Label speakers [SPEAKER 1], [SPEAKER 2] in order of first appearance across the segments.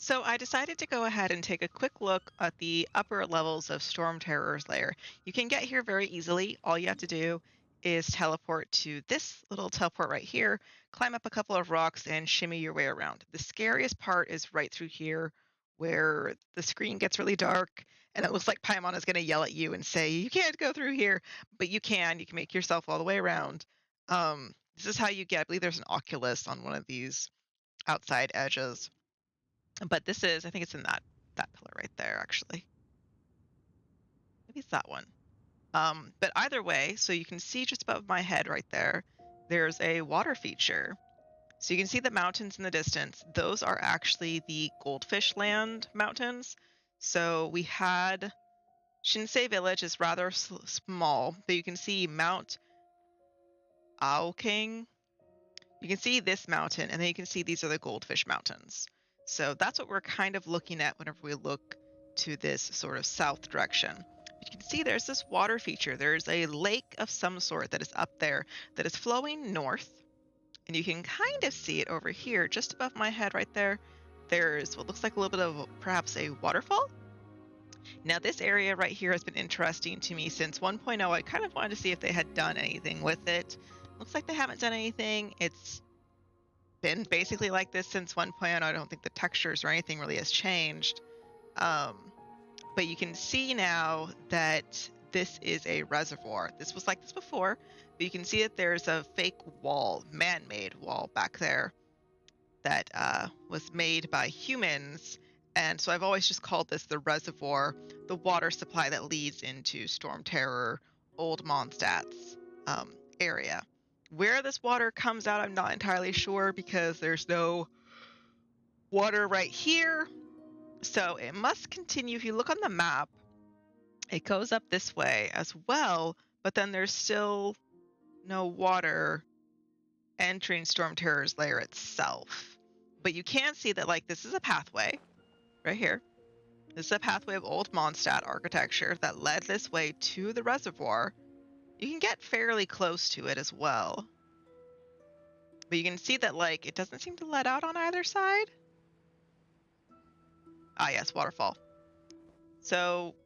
[SPEAKER 1] So I decided to go ahead and take a quick look at the upper levels of Storm Terror's lair. You can get here very easily. All you have to do is teleport to this little teleport right here, climb up a couple of rocks, and shimmy your way around. The scariest part is right through here where the screen gets really dark and it looks like Paimon is going to yell at you and say, "You can't go through here," but you can. You can make yourself all the way around. This is how you get, I believe there's an Oculus on one of these outside edges. But this is, I think it's in that pillar right there, actually. Maybe it's that one. But either way, so you can see just above my head right there, there's a water feature. So you can see the mountains in the distance. Those are actually the Goldfish Land mountains. So we had Shinsei Village is rather small, but you can see Mount Aoking. You can see this mountain, and then you can see these are the Goldfish Mountains. So that's what we're kind of looking at whenever we look to this sort of south direction. You can see there's this water feature. There's a lake of some sort that is up there that is flowing north, and you can kind of see it over here just above my head right there. There's what looks like a little bit of perhaps a waterfall. Now this area right here has been interesting to me since 1.0. I kind of wanted to see if they had done anything with it. Looks like they haven't done anything. It's been basically like this since 1.0. I don't think the textures or anything really has changed. But you can see now that this is a reservoir. This was like this before, but you can see that there's a fake wall, man-made wall back there that was made by humans. And so I've always just called this the reservoir, the water supply that leads into Storm Terror, Old Mondstadt's area. Where this water comes out, I'm not entirely sure because there's no water right here. So it must continue. If you look on the map, it goes up this way as well, but then there's still no water entering Storm Terror's lair itself. But you can see that, like, this is a pathway right here. This is a pathway of old Mondstadt architecture that led this way to the reservoir. You can get fairly close to it as well. But you can see that, like, it doesn't seem to let out on either side. Ah, yes, waterfall. So,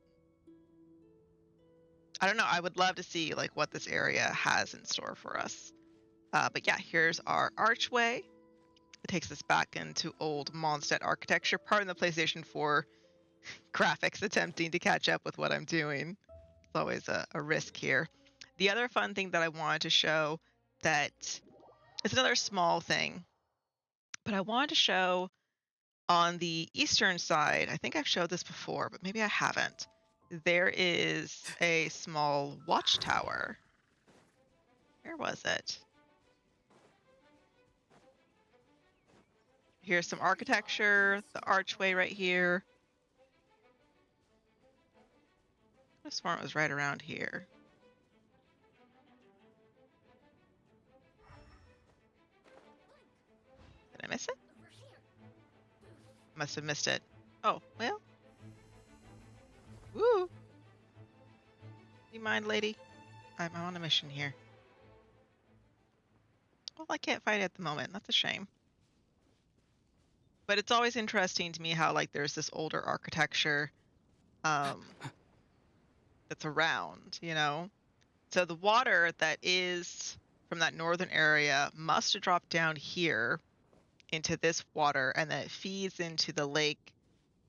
[SPEAKER 1] I don't know. I would love to see, like, what this area has in store for us. But yeah, here's our archway. It takes us back into old Mondstadt architecture. Pardon the PlayStation 4 graphics attempting to catch up with what I'm doing. It's always a risk here. The other fun thing that I wanted to show that it's another small thing, but I wanted to show on the eastern side, I think I've showed this before, but maybe I haven't. There is a small watchtower. Where was it? Here's some architecture, the archway right here. I sworn it was right around here. Did I miss it? Must have missed it. Oh, well. Woo! You mind, lady? I'm on a mission here. Well, I can't fight it at the moment. That's a shame. But it's always interesting to me how, like, there's this older architecture that's around, you know? So the water that is from that northern area must have dropped down here into this water, and then it feeds into the lake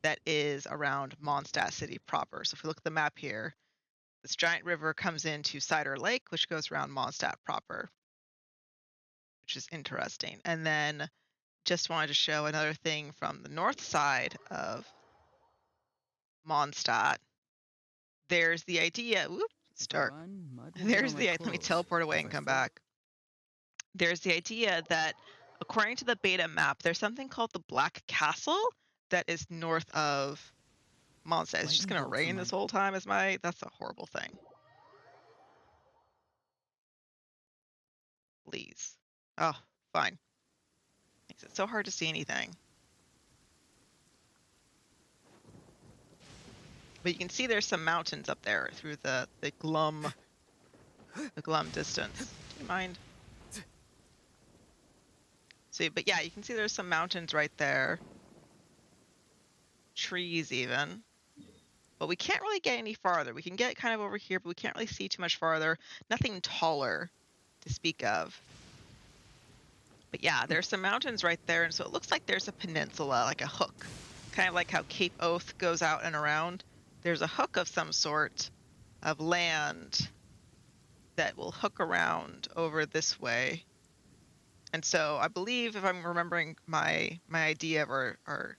[SPEAKER 1] that is around Mondstadt City proper. So if we look at the map here, this giant river comes into Cider Lake, which goes around Mondstadt proper, which is interesting. And then just wanted to show another thing from the north side of Mondstadt. There's the idea. Whoop, it's dark. There's the. Let me teleport away and come back. There's the idea that, according to the beta map, there's something called the Black Castle that is north of Mondstadt. It's just gonna rain this whole time. That's a horrible thing. Please. Oh, fine. Makes it so hard to see anything. But you can see there's some mountains up there through the glum distance. Do you mind? See, but yeah, you can see there's some mountains right there. trees even. But we can't really get any farther. We can get kind of over here, but we can't really see too much farther. Nothing taller to speak of. But yeah, there's some mountains right there, and so it looks like there's a peninsula, like a hook. Kind of like how Cape Oath goes out and around. There's a hook of some sort of land that will hook around over this way. And so I believe, if I'm remembering my idea of our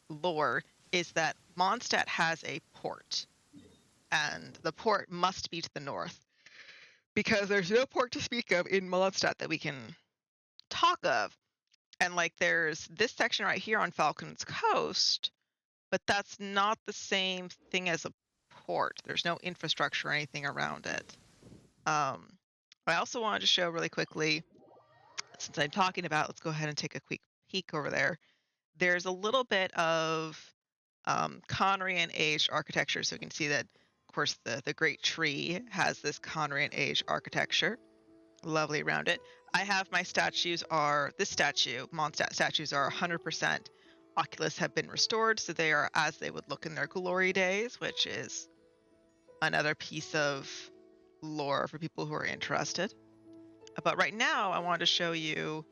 [SPEAKER 1] lore, is that Mondstadt has a port. And the port must be to the north. Because there's no port to speak of in Mondstadt that we can talk of. And like there's this section right here on Falcon's Coast, but that's not the same thing as a port. There's no infrastructure or anything around it. I also wanted to show really quickly, since I'm talking about, let's go ahead and take a quick peek over there. There's a little bit of Conrian age architecture. So you can see that, of course, the great tree has this Conrian age architecture. Lovely around it. I have my statues are, this statue, Mondstadt statues are 100% Oculus have been restored, so they are as they would look in their glory days, which is another piece of lore for people who are interested. But right now, I wanted to show you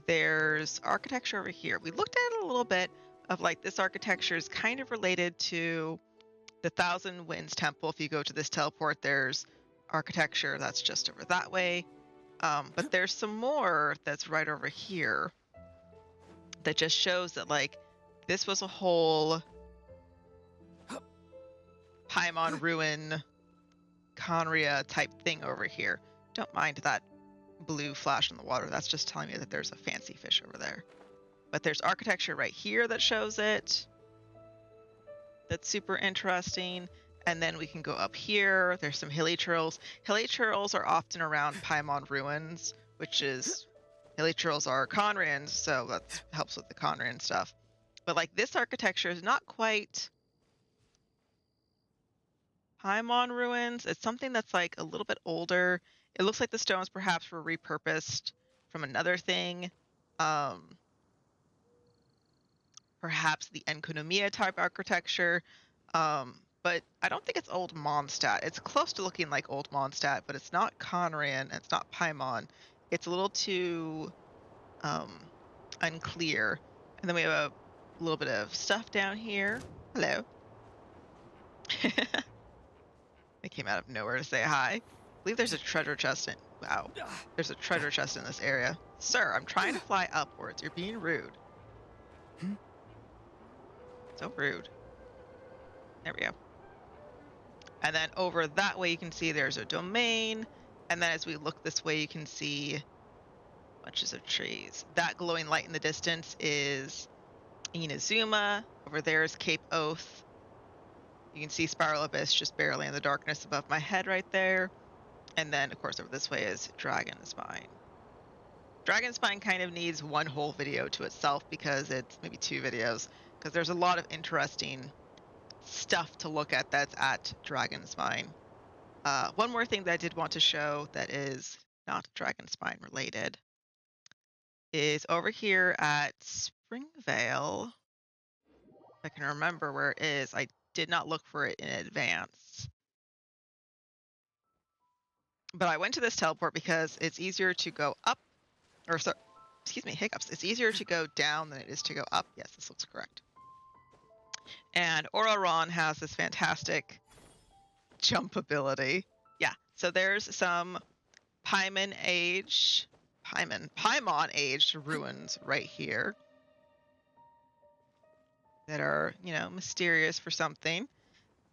[SPEAKER 1] there's architecture over here. We looked at it a little bit of like this architecture is kind of related to the Thousand Winds Temple. If you go to this teleport, there's architecture that's just over that way. But there's some more that's right over here that just shows that like this was a whole Paimon ruin Conria type thing over here. Don't mind that blue flash in the water. That's just telling me that there's a fancy fish over there. But there's architecture right here that shows it. That's super interesting. And then we can go up here. There's some hilly trails. Hilly trails are often around Paimon ruins, which is hilly trails are Conrians, so that helps with the Conrian stuff. But like this architecture is not quite Paimon ruins. It's something that's like a little bit older. It looks like the stones perhaps were repurposed from another thing. Perhaps the Enkonomiya type architecture. But I don't think it's old Mondstadt. It's close to looking like old Mondstadt, but it's not Conrian, it's not Paimon. It's a little too unclear. And then we have a little bit of stuff down here. Hello. They came out of nowhere to say hi. I believe there's a treasure chest in. Wow. There's a treasure chest in this area. Sir, I'm trying to fly upwards. You're being rude. So rude. There we go. And then over that way, you can see there's a domain. And then as we look this way, you can see bunches of trees. That glowing light in the distance is Inazuma. Over there is Cape Oath. You can see Spiral Abyss just barely in the darkness above my head right there. And then, of course, over this way is Dragon Spine. Dragon Spine kind of needs one whole video to itself because it's maybe two videos. Because there's a lot of interesting stuff to look at that's at Dragon Spine. One more thing that I did want to show that is not Dragon Spine related is over here at Springvale. If I can remember where it is. I did not look for it in advance. But I went to this teleport because it's easier to go up, or so, excuse me, hiccups. It's easier to go down than it is to go up. Yes, this looks correct. And Oraron has this fantastic jump ability. Yeah, so there's some Paimon aged ruins right here that are, mysterious for something.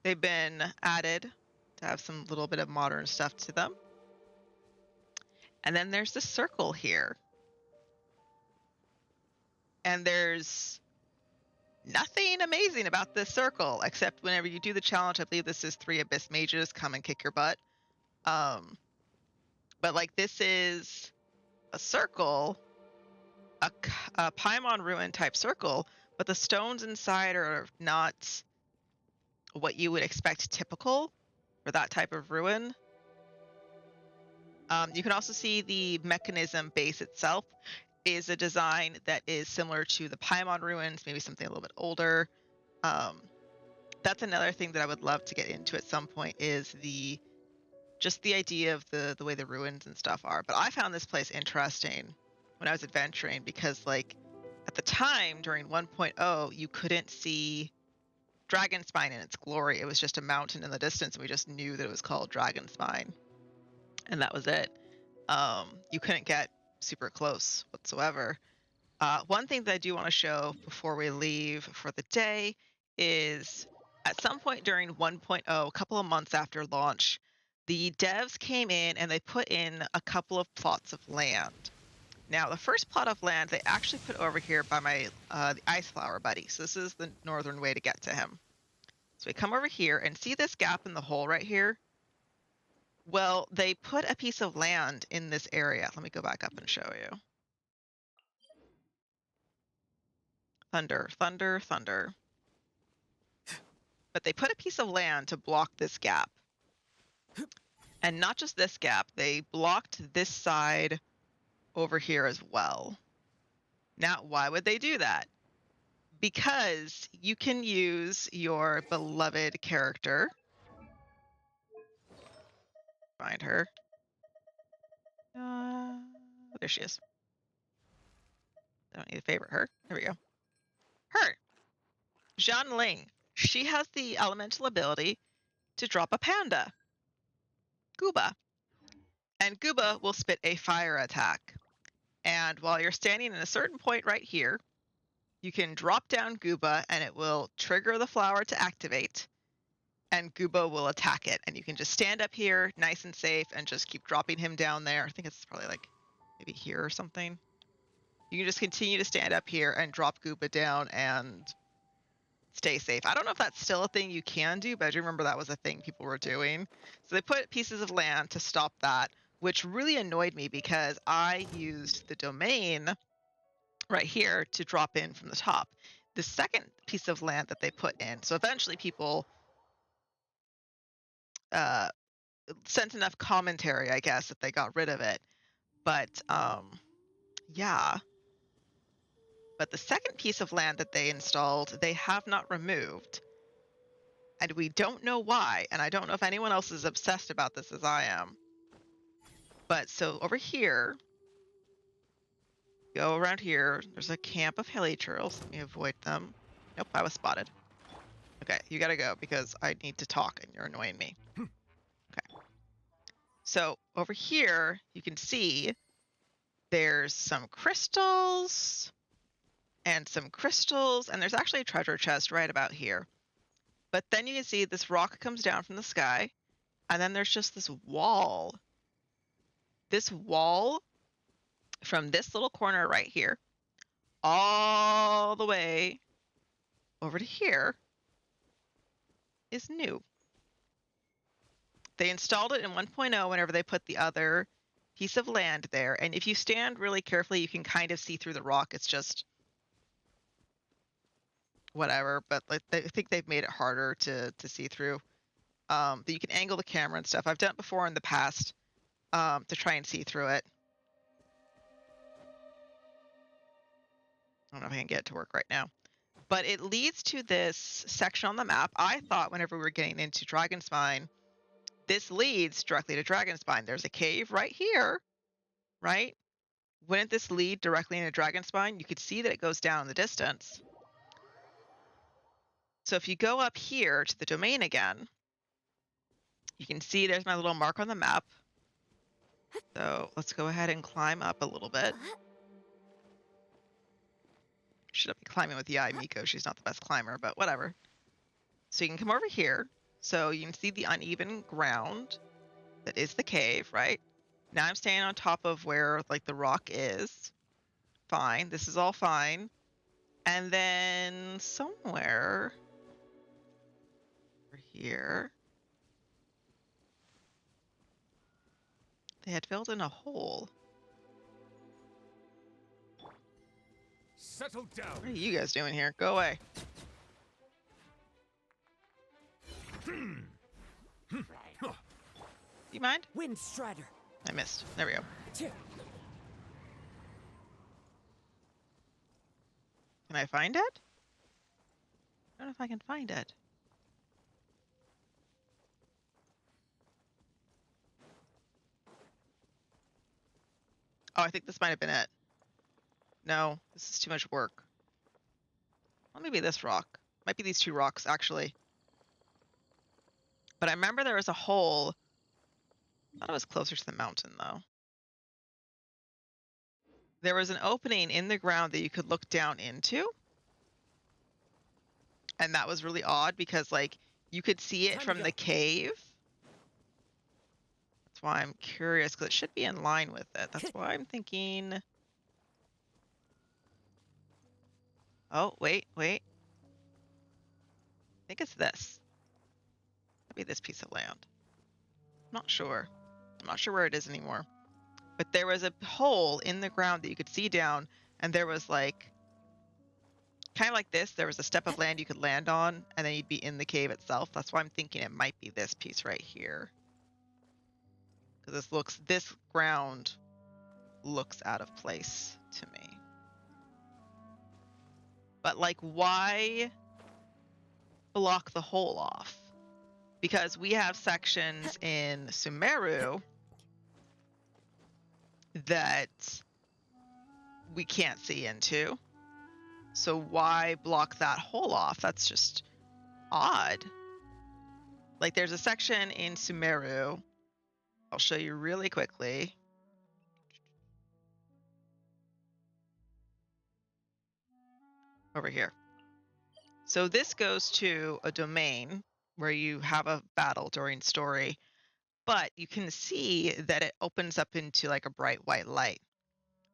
[SPEAKER 1] They've been added to have some little bit of modern stuff to them. And then there's the circle here. And there's nothing amazing about this circle, except whenever you do the challenge, I believe this is 3 Abyss Mages come and kick your butt. But like this is a circle, a Paimon ruin type circle, but the stones inside are not what you would expect typical for that type of ruin. You can also see the mechanism base itself. is a design that is similar to the Paimon ruins, maybe something a little bit older. That's another thing that I would love to get into at some point, is just the idea of the way the ruins and stuff are. But I found this place interesting when I was adventuring, because like at the time during 1.0, you couldn't see Dragonspine in its glory. It was just a mountain in the distance, and we just knew that it was called Dragonspine, and that was it. You couldn't get super close whatsoever. One thing that I do want to show before we leave for the day is at some point during 1.0, a couple of months after launch, the devs came in and they put in a couple of plots of land. Now, the first plot of land they actually put over here by my the Ice Flower buddy. So this is the northern way to get to him. So we come over here and see this gap in the hole right here? Well, they put a piece of land in this area. Let me go back up and show you. Thunder, thunder, thunder. But they put a piece of land to block this gap. And not just this gap, they blocked this side over here as well. Now, why would they do that? Because you can use your beloved character. Find her. There she is. I don't need to favorite her. There we go. Her. Zhan Ling. She has the elemental ability to drop a panda. Gooba. And Gooba will spit a fire attack. And while you're standing in a certain point right here, you can drop down Gooba and it will trigger the flower to activate, and Gooba will attack it. And you can just stand up here nice and safe and just keep dropping him down there. I think it's probably like maybe here or something. You can just continue to stand up here and drop Gooba down and stay safe. I don't know if that's still a thing you can do, but I do remember that was a thing people were doing. So they put pieces of land to stop that, which really annoyed me because I used the domain right here to drop in from the top. The second piece of land that they put in, so eventually people sent enough commentary, I guess, that they got rid of it. But yeah. But the second piece of land that they installed, they have not removed. And we don't know why. And I don't know if anyone else is obsessed about this as I am. But so over here, go around here, there's a camp of hilichurls. Let me avoid them. Nope, I was spotted. Okay, you gotta go because I need to talk and you're annoying me. Okay. So over here, you can see there's some crystals and there's actually a treasure chest right about here. But then you can see this rock comes down from the sky, and then there's just this wall. This wall from this little corner right here all the way over to here is new. They installed it in 1.0 whenever they put the other piece of land there, and if you stand really carefully, you can kind of see through the rock. It's just whatever, but like I think they've made it harder to see through. But you can angle the camera and stuff. I've done it before in the past to try and see through it. I don't know if I can get it to work right now. But it leads to this section on the map. I thought whenever we were getting into Dragonspine, this leads directly to Dragonspine. There's a cave right here, right? Wouldn't this lead directly into Dragonspine? You could see that it goes down in the distance. So if you go up here to the domain again, you can see there's my little mark on the map. So let's go ahead and climb up a little bit. Should I be climbing with Yai Miko? She's not the best climber, but whatever. So you can come over here. So you can see the uneven ground that is the cave, right? Now I'm standing on top of where like the rock is. Fine. This is all fine. And then somewhere over here, they had filled in a hole.
[SPEAKER 2] Settle down.
[SPEAKER 1] What are you guys doing here? Go away. Do you mind?
[SPEAKER 3] Wind Strider.
[SPEAKER 1] I missed. There we go. Can I find it? I don't know if I can find it. Oh, I think this might have been it. No, this is too much work. Well, maybe this rock. Might be these two rocks, actually. But I remember there was a hole. I thought it was closer to the mountain, though. There was an opening in the ground that you could look down into. And that was really odd because, like, you could see it from the cave. That's why I'm curious, because it should be in line with it. That's why I'm thinking... Oh, wait. I think it's this. Maybe this piece of land. I'm not sure. I'm not sure where it is anymore. But there was a hole in the ground that you could see down, and there was like... kind of like this. There was a step of land you could land on, and then you'd be in the cave itself. That's why I'm thinking it might be this piece right here. Because this ground looks out of place to me. But like, why block the hole off? Because we have sections in Sumeru that we can't see into. So why block that hole off? That's just odd. Like, there's a section in Sumeru. I'll show you really quickly. Over here. So this goes to a domain where you have a battle during story, but you can see that it opens up into like a bright white light.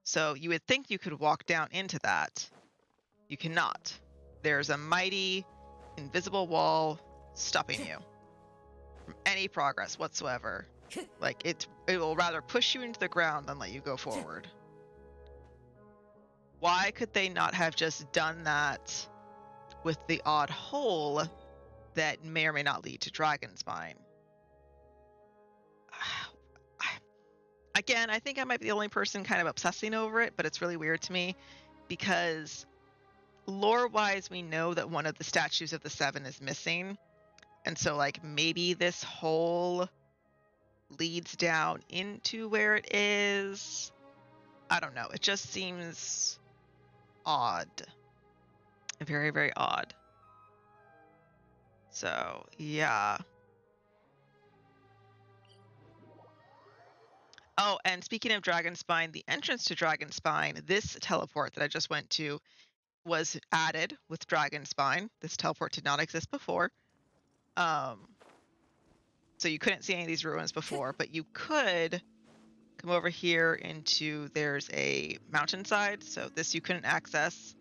[SPEAKER 1] So you would think you could walk down into that. You cannot. There's a mighty invisible wall stopping you from any progress whatsoever. Like, it will rather push you into the ground than let you go forward. Why could they not have just done that with the odd hole that may or may not lead to Dragonspine? Again, I think I might be the only person kind of obsessing over it, but it's really weird to me because lore-wise, we know that one of the statues of the seven is missing. And so, like, maybe this hole leads down into where it is. I don't know. It just seems odd. Very, very odd. So, yeah. Oh, and speaking of Dragonspine, the entrance to Dragonspine, this teleport that I just went to was added with Dragonspine. This teleport did not exist before. So you couldn't see any of these ruins before, but you could come over here into, there's a mountainside. So this you couldn't access.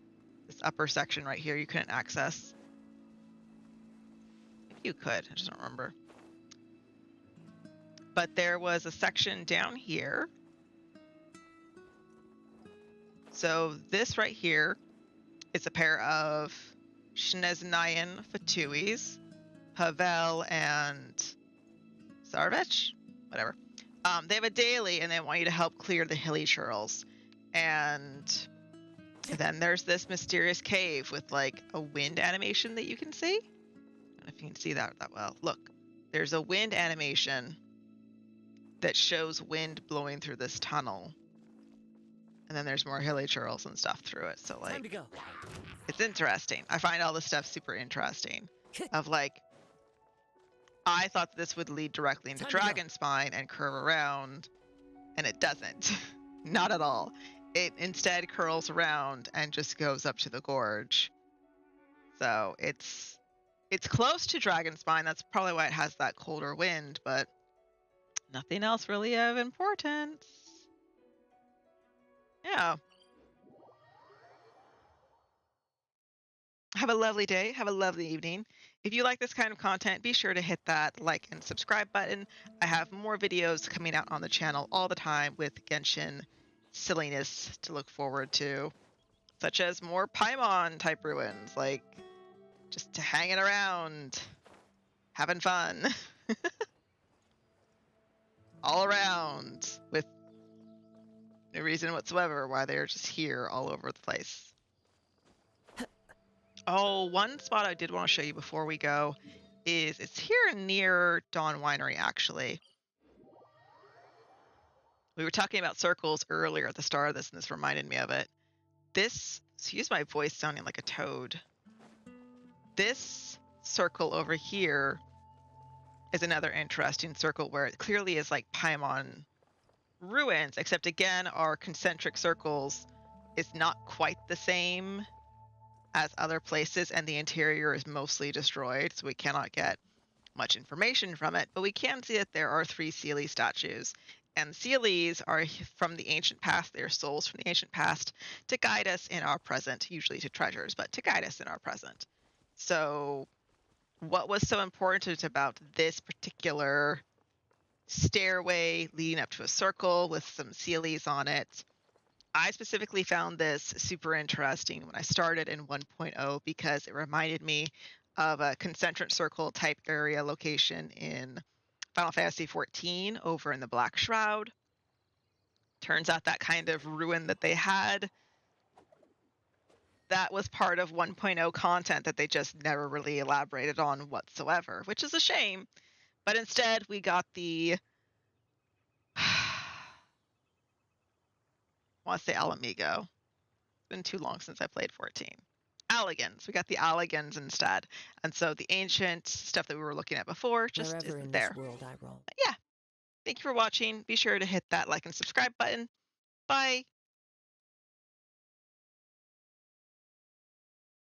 [SPEAKER 1] This upper section right here you couldn't access. Maybe you could, I just don't remember. But there was a section down here. So this right here is a pair of Shneznayan Fatuis, Pavel and Sarvech, whatever. They have a daily and they want you to help clear the hilly churls. And then there's this mysterious cave with like a wind animation that you can see. I don't know if you can see that well. Look, there's a wind animation that shows wind blowing through this tunnel. And then there's more hilly churls and stuff through it. So like,
[SPEAKER 2] Time to go.
[SPEAKER 1] It's interesting. I find all this stuff super interesting. Of like, I thought this would lead directly into Dragonspine and curve around, and it doesn't. Not at all. It instead curls around and just goes up to the gorge. So it's close to Dragonspine. That's probably why it has that colder wind, but nothing else really of importance. Yeah. Have a lovely day. Have a lovely evening. If you like this kind of content, be sure to hit that like and subscribe button. I have more videos coming out on the channel all the time with Genshin silliness to look forward to, such as more Paimon type ruins, like just hanging around, having fun all around with no reason whatsoever why they're just here all over the place. Oh, one spot I did want to show you before we go is it's here near Dawn Winery, actually. We were talking about circles earlier at the start of this, and this reminded me of it. Excuse my voice sounding like a toad. This circle over here is another interesting circle where it clearly is like Paimon ruins, except again, our concentric circles is not quite the same as other places, and the interior is mostly destroyed, so we cannot get much information from it. But we can see that there are 3 Seelie statues. And Seelies are from the ancient past. They are souls from the ancient past to guide us in our present, usually to treasures, but to guide us in our present. So, what was so important about this particular stairway leading up to a circle with some Seelies on it? I specifically found this super interesting when I started in 1.0 because it reminded me of a concentric circle type area location in Final Fantasy XIV over in the Black Shroud. Turns out that kind of ruin that they had, that was part of 1.0 content that they just never really elaborated on whatsoever, which is a shame. But instead, we got the I want to say Alamigo. It's been too long since I played 14. Alligans. We got the Alligans instead. And so the ancient stuff that we were looking at before just
[SPEAKER 2] Wherever
[SPEAKER 1] isn't
[SPEAKER 2] in
[SPEAKER 1] there.
[SPEAKER 2] this world I roam.
[SPEAKER 1] But yeah, thank you for watching. Be sure to hit that like and subscribe button. Bye.